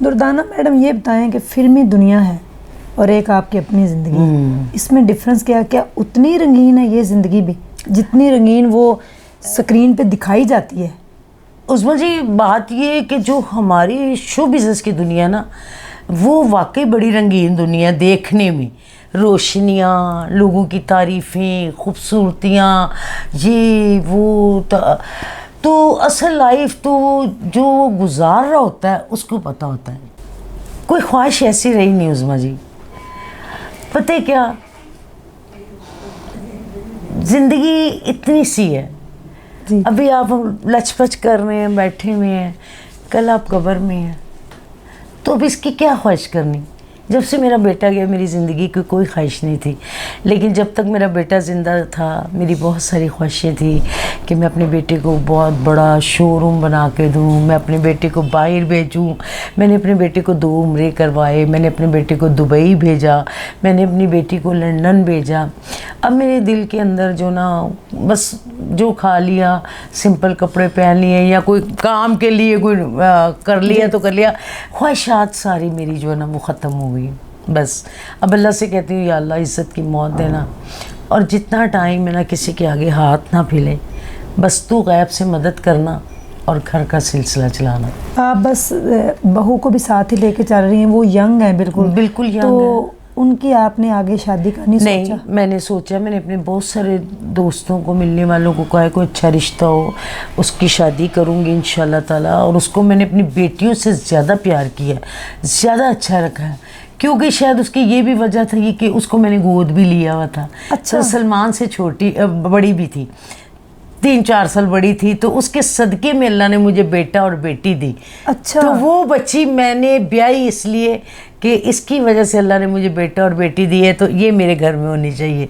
Durdana madam یہ بتائیں کہ فلمی دنیا ہے اور ایک آپ کی اپنی زندگی، اس میں ڈفرینس کیا اتنی رنگین ہے یہ زندگی بھی جتنی رنگین وہ سکرین پہ دکھائی جاتی ہے؟ عظمیٰ جی بات یہ ہے کہ جو ہماری شو بزنس کی دنیا نا وہ واقعی بڑی رنگین دنیا دیکھنے میں، روشنیاں، لوگوں کی تعریفیں، خوبصورتیاں، یہ وہ تو اصل لائف تو جو گزار رہا ہوتا ہے اس کو پتہ ہوتا ہے. کوئی خواہش ایسی رہی نہیں عظمیٰ جی. پتہ ہے کیا، زندگی اتنی سی ہے. ابھی آپ لچ پچ کر رہے ہیں، بیٹھے ہوئے ہیں، کل آپ قبر میں ہیں، تو اب اس کی کیا خواہش کرنی. جب سے میرا بیٹا گیا میری زندگی کی کوئی خواہش نہیں تھی، لیکن جب تک میرا بیٹا زندہ تھا میری بہت ساری خواہشیں تھیں کہ میں اپنے بیٹے کو بہت بڑا شو روم بنا کے دوں، میں اپنے بیٹے کو باہر بھیجوں. میں نے اپنے بیٹے کو 2 عمرے کروائے، میں نے اپنے بیٹے کو دبئی بھیجا، میں نے اپنی بیٹی کو لندن بھیجا. اب میرے دل کے اندر جو نا بس جو کھا لیا، سمپل کپڑے پہن لیے یا کوئی کام کے لیے کوئی کر لیا تو کر لیا، خواہشات ساری میری جو ہے نا وہ ختم ہو گئی. بس اب اللہ سے کہتی ہوں یا اللہ عزت کی موت دینا، اور جتنا ٹائم ہے نا کسی کے آگے ہاتھ نہ پھیلے، بس تو غیب سے مدد کرنا اور گھر کا سلسلہ چلانا. آپ بس بہو کو بھی ساتھ ہی لے کے چل رہی ہیں، وہ ینگ ہیں بالکل ینگ تو ہے. ان کی آپ نے آگے شادی کا نہیں سوچا؟ میں نے سوچا، میں نے اپنے بہت سارے دوستوں کو، ملنے والوں کو کہا ہے کوئی اچھا رشتہ ہو اس کی شادی کروں گی انشاءاللہ تعالیٰ. اور اس کو میں نے اپنی بیٹیوں سے زیادہ پیار کیا ہے، زیادہ اچھا رکھا ہے، کیونکہ شاید اس کی یہ بھی وجہ تھی کہ اس کو میں نے گود بھی لیا ہوا تھا. اچھا. سلمان سے بڑی بھی تھی، 3-4 سال بڑی تھی، تو اس کے صدقے میں اللہ نے مجھے بیٹا اور بیٹی دی. اچھا. تو وہ بچی میں نے بیائی اس لیے کہ اس کی وجہ سے اللہ نے مجھے بیٹا اور بیٹی دی ہے، تو یہ میرے گھر میں ہونی چاہیے.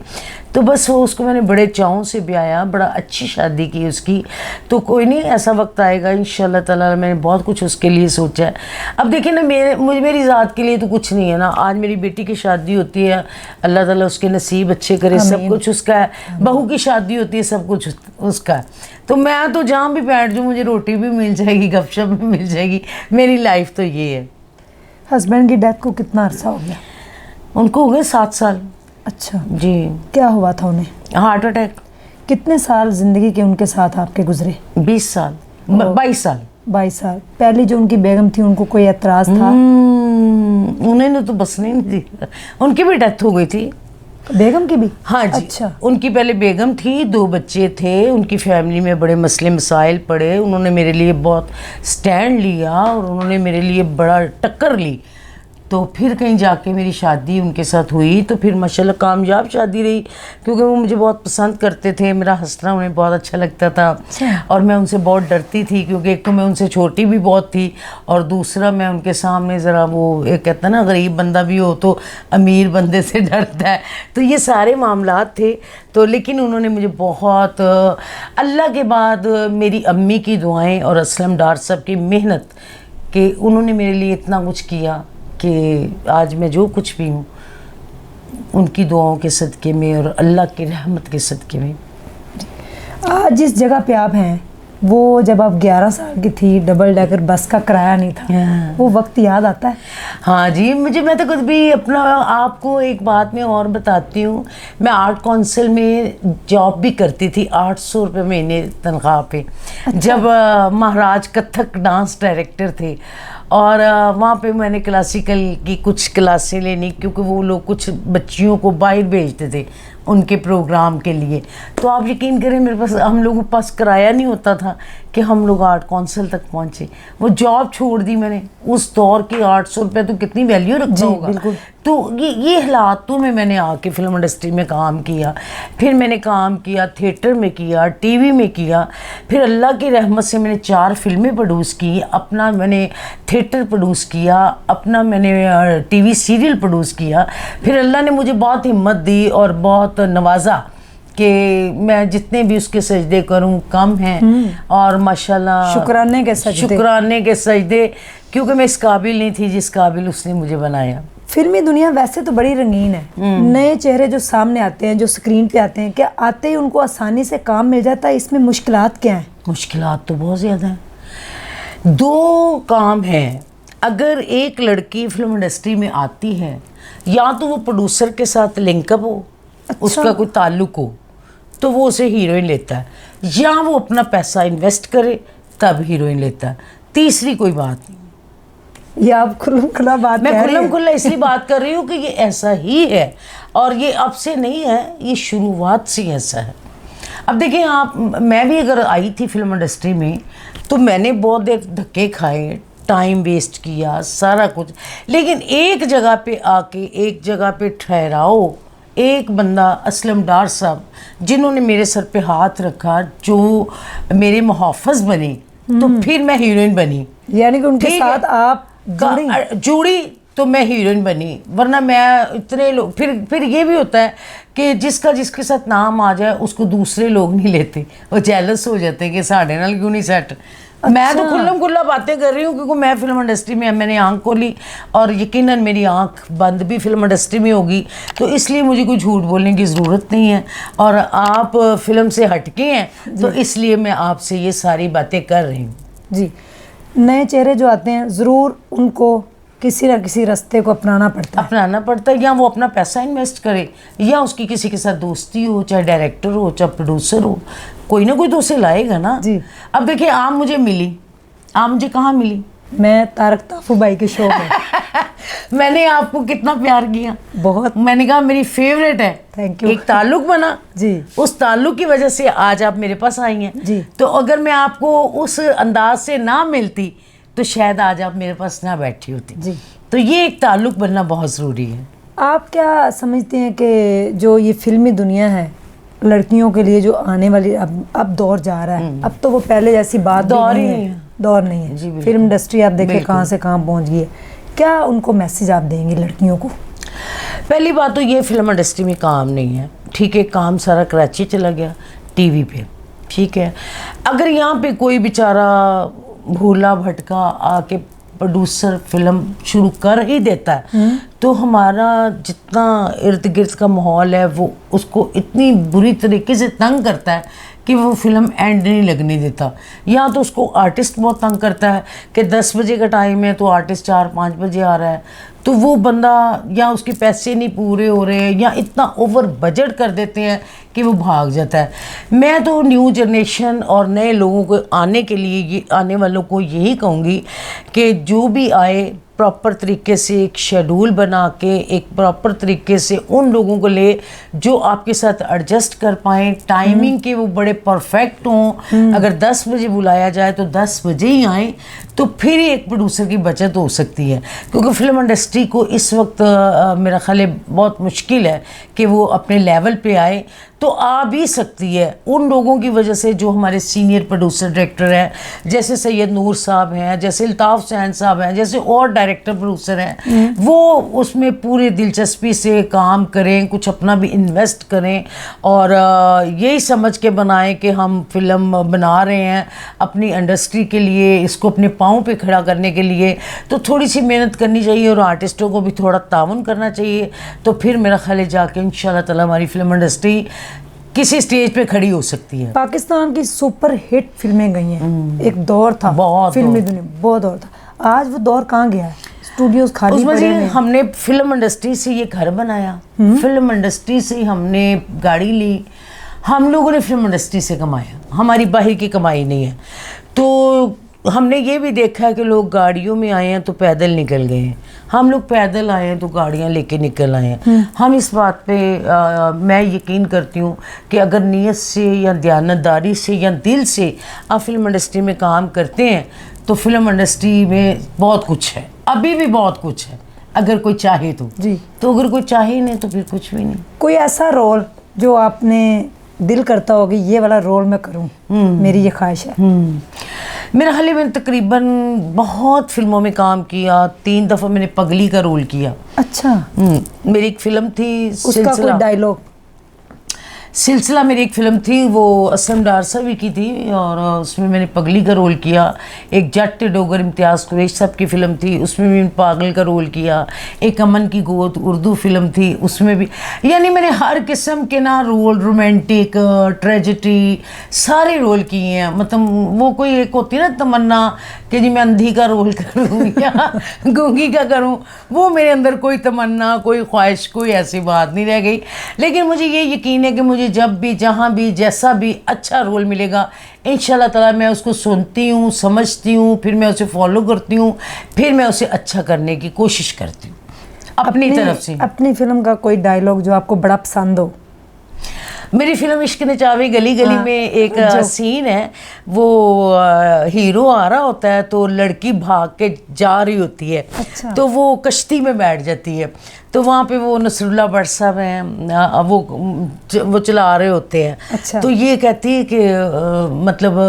تو بس وہ اس کو میں نے بڑے چاؤں سے بیایا، بڑا اچھی شادی کی اس کی. تو کوئی نہیں، ایسا وقت آئے گا انشاءاللہ تعالیٰ. میں نے بہت کچھ اس کے لیے سوچا ہے. اب دیکھیں نا میری ذات کے لیے تو کچھ نہیں ہے نا. آج میری بیٹی کی شادی ہوتی ہے، اللہ تعالیٰ اس کے نصیب اچھے کرے، سب کچھ اس کا ہے. بہو کی شادی ہوتی ہے، سب کچھ اس کا ہے. تو میں تو جہاں بھی بیٹھ جاؤں مجھے روٹی بھی مل جائے گی، گپ شپ بھی مل جائے گی. میری لائف تو یہ ہے. ہسبینڈ کی ڈیتھ کو کتنا عرصہ ہو گیا؟ ان کو ہو گئے 7 سال. اچھا جی. کیا ہوا تھا انہیں؟ Heart attack. کتنے سال زندگی کے ان کے ساتھ آپ کے گزرے؟ 20 سال 22 سال. 22 سال. پہلی جو ان کی بیگم تھی ان کو کوئی اعتراض تھا؟ انہیں نے تو بسنے نہیں دی. ان کی بھی ڈیتھ ہو گئی تھی. بیگم کی بھی؟ ہاں جی. اچھا. ان کی پہلے بیگم تھی، 2 بچے تھے، ان کی فیملی میں بڑے مسئلے مسائل پڑے. انہوں نے میرے لیے بہت سٹینڈ لیا اور انہوں نے میرے لیے بڑا ٹکر لی. تو پھر کہیں جا کے میری شادی ان کے ساتھ ہوئی، تو پھر ماشاءاللہ کامیاب شادی رہی، کیونکہ وہ مجھے بہت پسند کرتے تھے. میرا ہنسنا انہیں بہت اچھا لگتا تھا. اور میں ان سے بہت ڈرتی تھی، کیونکہ ایک تو میں ان سے چھوٹی بھی بہت تھی، اور دوسرا میں ان کے سامنے ذرا وہ ایک کہتا ہے نا غریب بندہ بھی ہو تو امیر بندے سے ڈرتا ہے. تو یہ سارے معاملات تھے. تو لیکن انہوں نے مجھے بہت، اللہ کے بعد میری امی کی دعائیں اور اسلم ڈار صاحب کی محنت، کہ انہوں نے میرے لیے اتنا کچھ کیا کہ آج میں جو کچھ بھی ہوں ان کی دعاؤں کے صدقے میں اور اللہ کی رحمت کے صدقے میں. آج جس جگہ پہ آپ ہیں وہ جب آپ 11 سال کی تھی، ڈبل ڈیکر بس کا کرایہ نہیں تھا، وہ وقت یاد آتا ہے؟ ہاں جی. میں تو خود بھی اپنا آپ کو ایک بات میں اور بتاتی ہوں. میں آرٹ کونسل میں جاب بھی کرتی تھی، 800 روپے مہینے تنخواہ پہ. جب مہاراج کتھک ڈانس ڈائریکٹر تھے، اور وہاں پہ میں نے کلاسیکل کی کچھ کلاسیں لینی، کیونکہ وہ لوگ کچھ بچیوں کو باہر بھیجتے تھے ان کے پروگرام کے لیے. تو آپ یقین کریں میرے پاس، ہم لوگوں کے پاس کرایہ نہیں ہوتا تھا کہ ہم لوگ آرٹ کونسل تک پہنچے. وہ جاب چھوڑ دی میں نے. اس دور کی 800 روپے تو کتنی ویلیو رکھتا ہوگا. بالکل. تو یہ حالاتوں میں نے آ کے فلم انڈسٹری میں کام کیا. پھر میں نے کام کیا تھیٹر میں کیا، ٹی وی میں کیا. پھر اللہ کی رحمت سے میں نے 4 فلمیں پروڈیوس کی، اپنا میں نے تھیٹر پروڈیوس کیا، اپنا میں نے ٹی وی سیریل پروڈیوس کیا. پھر اللہ نے مجھے بہت ہمت دی اور بہت نوازا کہ میں جتنے بھی اس کے سجدے کروں کم ہیں. اور ماشاءاللہ شکرانے کے سجدے، کیونکہ میں اس قابل نہیں تھی جس قابل اس نے مجھے بنایا. فلمی دنیا ویسے تو بڑی رنگین ہے. نئے چہرے جو سامنے آتے ہیں، جو سکرین پہ آتے ہیں، کیا آتے ہی ان کو آسانی سے کام مل جاتا ہے؟ اس میں مشکلات کیا ہیں؟ مشکلات تو بہت زیادہ ہیں. 2 کام ہیں. اگر ایک لڑکی فلم انڈسٹری میں آتی ہے یا تو وہ پروڈیوسر کے ساتھ لنک اپ ہو, اس کا کوئی تعلق ہو تو وہ اسے ہیروئن لیتا ہے, یا وہ اپنا پیسہ انویسٹ کرے تب ہیروئن لیتا ہے, تیسری کوئی بات نہیں. یہ آپ کھلم کھلا بات میں کہہ رہی کھلم ہیں. کھلا اس لیے بات کر رہی ہوں کہ یہ ایسا ہی ہے, اور یہ اب سے نہیں ہے, یہ شروعات سے ایسا ہے. اب دیکھیں آپ, میں بھی اگر آئی تھی فلم انڈسٹری میں تو میں نے بہت دیر دھکے کھائے, ٹائم ویسٹ کیا, سارا کچھ, لیکن ایک جگہ پہ آ کے ایک جگہ پہ ٹھہراؤ, ایک بندہ اسلم ڈار صاحب جنہوں نے میرے سر پہ ہاتھ رکھا, جو میرے محافظ بنے, تو پھر میں ہیروئن بنی. یعنی کہ ان کے ساتھ آپ جڑی تو میں ہیروئن بنی, ورنہ میں اتنے لوگ, پھر یہ بھی ہوتا ہے کہ جس کے ساتھ نام آ جائے اس کو دوسرے لوگ نہیں لیتے, وہ جیلس ہو جاتے ہیں کہ ساڑھے نال کیوں نہیں سیٹ. میں تو کھلم کھلا باتیں کر رہی ہوں کیونکہ میں فلم انڈسٹری میں نے آنکھ کھولی, اور یقیناً میری آنکھ بند بھی فلم انڈسٹری میں ہوگی, تو اس لیے مجھے کوئی جھوٹ بولنے کی ضرورت نہیں ہے, اور آپ فلم سے ہٹ کے ہیں تو اس لیے میں آپ سے یہ ساری باتیں کر رہی ہوں. جی, نئے چہرے جو آتے ہیں ضرور ان کو کسی نہ کسی راستے کو اپنانا پڑتا ہے, یا وہ اپنا پیسہ انویسٹ کرے, یا اس کی کسی کے ساتھ دوستی ہو, چاہے ڈائریکٹر ہو چاہے پروڈیوسر ہو, کوئی نہ کوئی تو اسے لائے گا نا. جی. اب دیکھیں آپ مجھے ملی, آپ مجھے کہاں ملی؟ میں طارق طافو بھائی کے شو میں. میں نے آپ کو کتنا پیار کیا, بہت. میں نے کہا میری فیوریٹ ہے. Thank you. ایک تعلق بنا, جی, اس تعلق کی وجہ سے آج آپ میرے پاس آئی ہیں. جی. تو اگر میں آپ کو اس انداز سے نہ ملتی تو شاید آج آپ میرے پاس نہ بیٹھی ہوتی. جی. تو یہ ایک تعلق بننا بہت ضروری ہے. آپ کیا سمجھتے ہیں کہ جو یہ فلمی دنیا ہے لڑکیوں کے لیے جو آنے والی اب دور جا رہا ہے, اب تو وہ پہلے جیسی بات دور نہیں ہی ہے, دور نہیں ہے. جی, فلم انڈسٹری آپ دیکھیں کہاں سے کہاں پہنچ گئی ہے. کیا ان کو میسج آپ دیں گے لڑکیوں کو؟ پہلی بات تو یہ فلم انڈسٹری میں کام نہیں ہے, ٹھیک ہے, کام سارا کراچی چلا گیا, ٹی وی پہ, ٹھیک ہے. اگر یہاں پہ کوئی بیچارہ بھولا بھٹکا آ کے پروڈیوسر فلم شروع کر ہی دیتا ہے تو ہمارا جتنا ارد گرد کا ماحول ہے وہ اس کو اتنی بری طریقے سے تنگ کرتا ہے کہ وہ فلم اینڈ نہیں لگنے دیتا. یا تو اس کو آرٹسٹ بہت تنگ کرتا ہے کہ 10 بجے کا ٹائم ہے تو آرٹسٹ 4-5 بجے آ رہا ہے, تو وہ بندہ یا اس کے پیسے نہیں پورے ہو رہے ہیں یا اتنا اوور بجٹ کر دیتے ہیں کہ وہ بھاگ جاتا ہے. میں تو نیو جنریشن اور نئے لوگوں کو آنے کے لیے آنے والوں کو یہی کہوں گی کہ جو بھی آئے پراپر طریقے سے ایک شیڈول بنا کے ایک پراپر طریقے سے ان لوگوں کو لے جو آپ کے ساتھ ایڈجسٹ کر پائیں, ٹائمنگ کے وہ بڑے پرفیکٹ ہوں. اگر 10 بجے بلایا جائے تو 10 بجے ہی آئیں, تو پھر ایک پروڈیوسر کی بچت ہو سکتی ہے. کیونکہ فلم انڈسٹری کو اس وقت میرا خیال ہے بہت مشکل ہے کہ وہ اپنے لیول پہ آئے, تو آ بھی سکتی ہے ان لوگوں کی وجہ سے جو ہمارے سینئر پروڈیوسر ڈائریکٹر ہیں, جیسے سید نور صاحب ہیں, جیسے الطاف حسین صاحب ہیں, جیسے اور ڈائریکٹر پروڈیوسر ہیں, وہ اس میں پورے دلچسپی سے کام کریں, کچھ اپنا بھی انویسٹ کریں اور یہی سمجھ کے بنائیں کہ ہم فلم بنا رہے ہیں اپنی انڈسٹری کے لیے, اس کو اپنے پاؤں پہ کھڑا کرنے کے لیے. تو تھوڑی سی محنت کرنی چاہیے اور آرٹسٹوں کو بھی تھوڑا تعاون کرنا چاہیے, تو پھر میرا خیال ہے جا کے انشاءاللہ تعالی ہماری فلم انڈسٹری کسی سٹیج پہ کھڑی ہو سکتی ہے. پاکستان کی سپر ہٹ فلمیں گئی ہیں, ایک دور تھا فلمی دنیا, بہت دور تھا. آج وہ دور کہاں گیا ہے؟ اسٹوڈیوز خالی پڑے ہیں. ہم نے فلم انڈسٹری سے یہ گھر بنایا, فلم انڈسٹری سے ہم نے گاڑی لی, ہم لوگوں نے فلم انڈسٹری سے کمایا, ہماری باہر کی کمائی نہیں ہے. تو ہم نے یہ بھی دیکھا ہے کہ لوگ گاڑیوں میں آئے ہیں تو پیدل نکل گئے ہیں, ہم لوگ پیدل آئے ہیں تو گاڑیاں لے کے نکل آئے ہیں. ہم اس بات پہ میں یقین کرتی ہوں کہ اگر نیت سے یا دیانتداری سے یا دل سے آپ فلم انڈسٹری میں کام کرتے ہیں تو فلم انڈسٹری میں بہت کچھ ہے, ابھی بھی بہت کچھ ہے اگر کوئی چاہے تو. جی. تو اگر کوئی چاہے نہیں تو پھر کچھ بھی نہیں. کوئی ایسا رول جو آپ نے دل کرتا ہوگا یہ والا رول میں کروں, میری یہ خواہش ہے؟ میرا حال میں تقریباً بہت فلموں میں کام کیا, 3 دفعہ میں نے پگلی کا رول کیا. اچھا. میری ایک فلم تھی اس کا کوئی ڈائیلاگ؟ سلسلہ میری ایک فلم تھی, وہ اسلم ڈار صاحب کی تھی اور اس میں نے پگلی کا رول کیا. ایک جٹ ڈوگر امتیاز قریش صاحب کی فلم تھی, اس میں بھی میں پاگل کا رول کیا. ایک امن کی گود اردو فلم تھی, اس میں بھی, یعنی میں نے ہر قسم کے نا رول, رومانٹک, ٹریجڈی, سارے رول کیے ہیں. مطلب وہ کوئی ایک ہوتی ہے نا تمنا کہ جی میں اندھی کا رول کروں یا گونگی کا کروں، وہ میرے اندر کوئی تمنا، کوئی خواہش، کوئی ایسی بات نہیں رہ گئی. لیکن مجھے یہ یقین ہے کہ مجھے جب بھی، جہاں بھی، جیسا بھی اچھا رول ملے گا انشاءاللہ تعالیٰ میں اس کو سنتی ہوں، سمجھتی ہوں، پھر میں اسے فالو کرتی ہوں، پھر میں اسے اچھا کرنے کی کوشش کرتی ہوں اپنی طرف سے. اپنی فلم کا کوئی ڈائلاگ جو آپ کو بڑا پسند ہو؟ میری فلم عشق نے چاوی گلی گلی میں ایک سین ہے، وہ ہیرو آ رہا ہوتا ہے تو لڑکی بھاگ کے جا رہی ہوتی ہے، تو وہ کشتی میں بیٹھ جاتی ہے، تو وہاں پہ وہ نصر اللہ بٹ صاحب ہیں، وہ چلا رہے ہوتے ہیں. تو یہ کہتی ہے کہ مطلب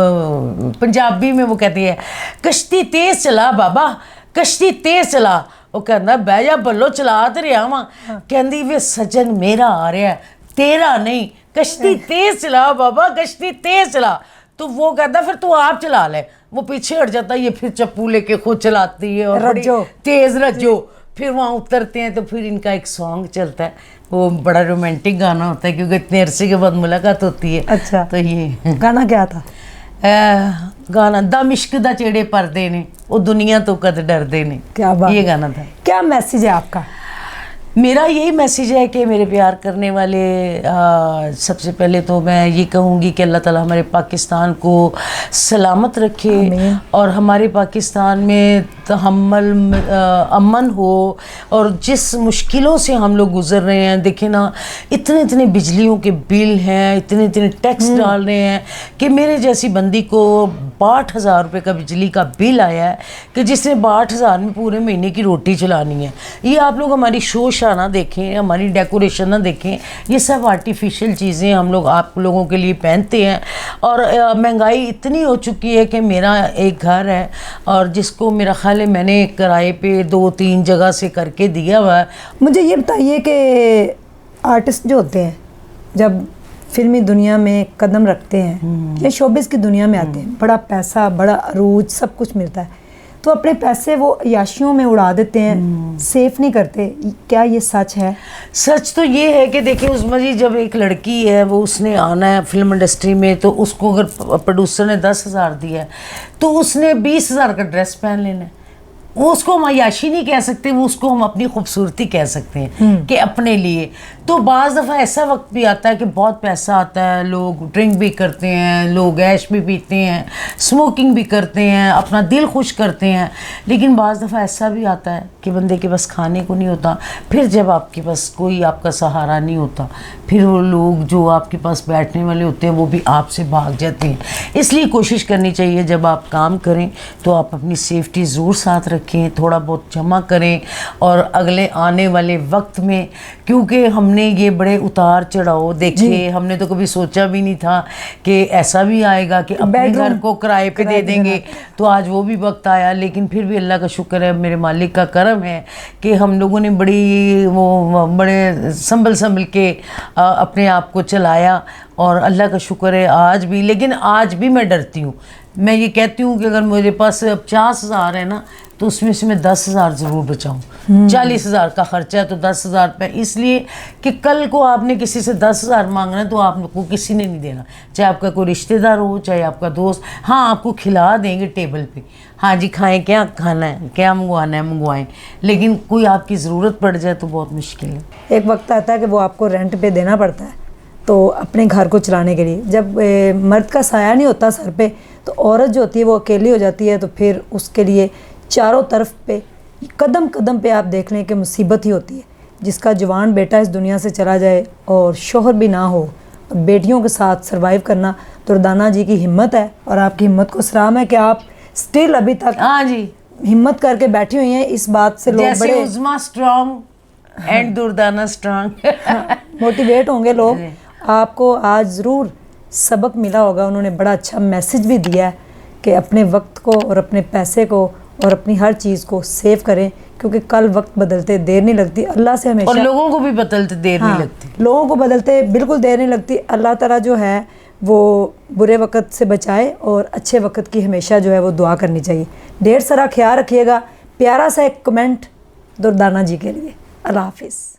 پنجابی میں وہ کہتی ہے کشتی تیز چلا بابا، کشتی تیز چلا. وہ کہنا بہ جا بلو چلا تو رہا وا، کہندی وے سجن میرا آ رہا ہے تیرا نہیں، کشتی تیز چلا بابا، کشتی تیز چلا. تو وہ کہتا پھر تو آپ چلا لے. وہ پیچھے ہٹ جاتا ہے، یہ پھر چپو لے کے خود چلاتی ہے اور تیز رجو. پھر وہاں اترتے ہیں تو پھر ان کا ایک سانگ چلتا ہے، وہ بڑا رومانٹک گانا ہوتا ہے کیونکہ اتنے عرصے کے بعد ملاقات ہوتی ہے. اچھا، تو یہ گانا کیا تھا؟ گانا دم عشق دا چیڑے پردے نے، وہ دنیا تو کد ڈردے نے. کیا بات، یہ گانا تھا. کیا میسیج ہے آپ کا؟ میرا یہی میسیج ہے کہ میرے پیار کرنے والے، سب سے پہلے تو میں یہ کہوں گی کہ اللہ تعالیٰ ہمارے پاکستان کو سلامت رکھے، اور ہمارے پاکستان میں تحمل، امن ہو. اور جس مشکلوں سے ہم لوگ گزر رہے ہیں، دیکھیں نا اتنے بجلیوں کے بل ہیں، اتنے ٹیکس ڈال رہے ہیں کہ میرے جیسی بندی کو 62,000 روپے کا بجلی کا بل آیا ہے کہ جس نے 62,000 میں پورے مہینے کی روٹی چلانی ہے. یہ آپ لوگ ہماری شوش نہ دیکھیں، ہماری ڈیکوریشن نہ دیکھیں، یہ سب آرٹیفیشل چیزیں ہم لوگ آپ لوگوں کے لیے پہنتے ہیں. اور مہنگائی اتنی ہو چکی ہے کہ میرا ایک گھر ہے اور جس کو میرا خیال ہے میں نے کرائے پہ 2-3 جگہ سے کر کے دیا ہوا ہے. مجھے یہ بتائیے کہ آرٹسٹ جو ہوتے ہیں جب فلمی دنیا میں قدم رکھتے ہیں یا شوبز کی دنیا میں آتے ہیں، بڑا پیسہ، بڑا عروج، سب کچھ ملتا ہے، تو اپنے پیسے وہ عیاشیوں میں اڑا دیتے ہیں، سیف نہیں کرتے. کیا یہ سچ ہے؟ سچ تو یہ ہے کہ دیکھیں عظمیٰ جی، جب ایک لڑکی ہے وہ اس نے آنا ہے فلم انڈسٹری میں، تو اس کو اگر پروڈیوسر نے 10,000 دیا ہے تو اس نے 20,000 کا ڈریس پہن لینا ہے. وہ اس کو ہم عیاشی نہیں کہہ سکتے، وہ اس کو ہم اپنی خوبصورتی کہہ سکتے ہیں کہ اپنے لیے. تو بعض دفعہ ایسا وقت بھی آتا ہے کہ بہت پیسہ آتا ہے، لوگ ڈرنک بھی کرتے ہیں، لوگ عیش بھی پیتے ہیں، اسموکنگ بھی کرتے ہیں، اپنا دل خوش کرتے ہیں. لیکن بعض دفعہ ایسا بھی آتا ہے کہ بندے کے بس کھانے کو نہیں ہوتا. پھر جب آپ کے پاس کوئی آپ کا سہارا نہیں ہوتا، پھر وہ لوگ جو آپ کے پاس بیٹھنے والے ہوتے ہیں وہ بھی آپ سے بھاگ جاتے ہیں. اس لیے کوشش کرنی چاہیے جب آپ کام کریں تو آپ اپنی سیفٹی ضرور ساتھ رکھیں، تھوڑا بہت جمع کریں. اور اگلے آنے والے وقت میں، کیونکہ ہم نے یہ بڑے اتار چڑھاؤ دیکھے، ہم نے تو کبھی سوچا بھی نہیں تھا کہ ایسا بھی آئے گا کہ اپنے گھر کو کرائے پہ دے دیں گے. تو آج وہ بھی وقت آیا. لیکن پھر بھی اللہ کا شکر ہے، میرے مالک کا کرم ہے کہ ہم لوگوں نے بڑے سنبھل کے اپنے آپ کو چلایا. اور اللہ کا شکر ہے آج بھی. لیکن آج بھی میں ڈرتی ہوں. میں یہ کہتی ہوں کہ اگر میرے پاس 50,000 ہے نا تو اس میں سے میں 10,000 ضرور بچاؤں. 40,000 کا خرچہ ہے تو 10,000 پہ، اس لیے کہ کل کو آپ نے کسی سے 10,000 مانگنا ہے تو آپ کو کسی نے نہیں دینا، چاہے آپ کا کوئی رشتہ دار ہو، چاہے آپ کا دوست. ہاں آپ کو کھلا دیں گے ٹیبل پہ، ہاں جی کھائیں، کیا کھانا ہے، کیا منگوانا ہے منگوائیں. لیکن کوئی آپ کی ضرورت پڑ جائے تو بہت مشکل ہے. ایک وقت آتا ہے کہ وہ آپ کو رینٹ پہ دینا پڑتا ہے تو اپنے گھر کو چلانے کے لیے. جب مرد کا سایہ نہیں ہوتا سر پہ تو عورت جو ہوتی ہے وہ اکیلی ہو جاتی ہے. تو پھر اس کے لیے چاروں طرف پہ قدم قدم پہ آپ دیکھ لیں کہ مصیبت ہی ہوتی ہے. جس کا جوان بیٹا اس دنیا سے چلا جائے اور شوہر بھی نہ ہو، بیٹیوں کے ساتھ سروائیو کرنا. دردانہ جی کی ہمت ہے اور آپ کی ہمت کو سلام ہے کہ آپ سٹل ابھی تک ہاں جی ہمت کر کے بیٹھی ہوئی ہیں. اس بات سے لوگ بڑے Uzma strong and Durdana strong motivate ہوں گے لوگ. آپ کو آج ضرور سبق ملا ہوگا. انہوں نے بڑا اچھا میسج بھی دیا ہے کہ اپنے وقت کو اور اپنے پیسے کو اور اپنی ہر چیز کو سیو کریں، کیونکہ کل وقت بدلتے دیر نہیں لگتی. اللہ سے ہمیشہ، اور لوگوں کو بھی بدلتے دیر نہیں لگتی. لوگوں کو بدلتے بالکل دیر نہیں لگتی. اللہ تعالیٰ جو ہے وہ برے وقت سے بچائے اور اچھے وقت کی ہمیشہ جو ہے وہ دعا کرنی چاہیے. ڈھیر سارا خیال رکھیے گا. پیارا سا ایک کمنٹ دردانہ جی کے لیے. اللہ حافظ.